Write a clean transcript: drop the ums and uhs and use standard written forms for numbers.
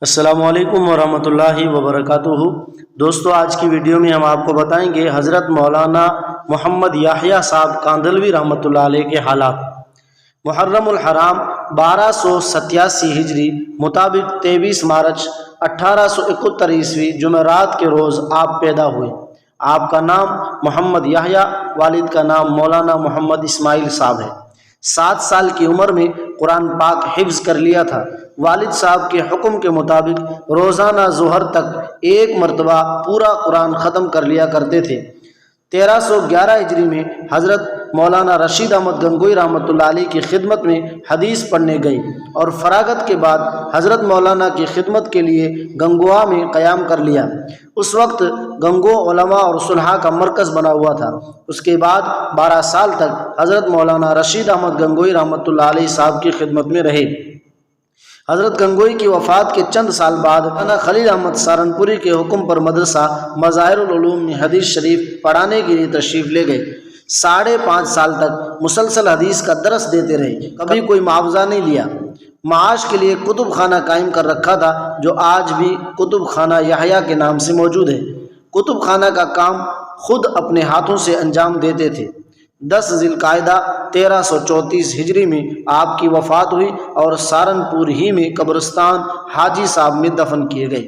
السلام علیکم ورحمۃ اللہ وبرکاتہ۔ دوستو، آج کی ویڈیو میں ہم آپ کو بتائیں گے حضرت مولانا محمد یحییٰ صاحب کاندھلوی رحمۃ اللہ علیہ کے حالات۔ محرم الحرام 1287 ہجری مطابق 23 مارچ 1871 عیسوی جمعرات کے روز آپ پیدا ہوئے۔ آپ کا نام محمد یحییٰ، والد کا نام مولانا محمد اسماعیل صاحب ہے۔ 7 سال کی عمر میں قرآن پاک حفظ کر لیا تھا۔ والد صاحب کے حکم کے مطابق روزانہ ظہر تک 1 مرتبہ پورا قرآن ختم کر لیا کرتے تھے۔ 1311 ہجری میں حضرت مولانا رشید احمد گنگوئی رحمۃ اللہ علیہ کی خدمت میں حدیث پڑھنے گئی اور فراغت کے بعد حضرت مولانا کی خدمت کے لیے گنگوا میں قیام کر لیا۔ اس وقت گنگو علماء اور صلحاء کا مرکز بنا ہوا تھا۔ اس کے بعد 12 سال تک حضرت مولانا رشید احمد گنگوئی رحمۃ اللہ علیہ صاحب کی خدمت میں رہے۔ حضرت گنگوئی کی وفات کے چند سال بعد مولانا خلیل احمد سہارنپوری کے حکم پر مدرسہ مظاہر العلوم میں حدیث شریف پڑھانے کے لیے تشریف لے گئے۔ 5.5 سال تک مسلسل حدیث کا درس دیتے رہے، کبھی کوئی معاوضہ نہیں لیا۔ معاش کے لیے کتب خانہ قائم کر رکھا تھا، جو آج بھی کتب خانہ یحییٰ کے نام سے موجود ہے۔ کتب خانہ کا کام خود اپنے ہاتھوں سے انجام دیتے تھے۔ 10 ذی القعدہ 1334 ہجری میں آپ کی وفات ہوئی اور سہارنپور ہی میں قبرستان حاجی صاحب میں دفن کیے گئے۔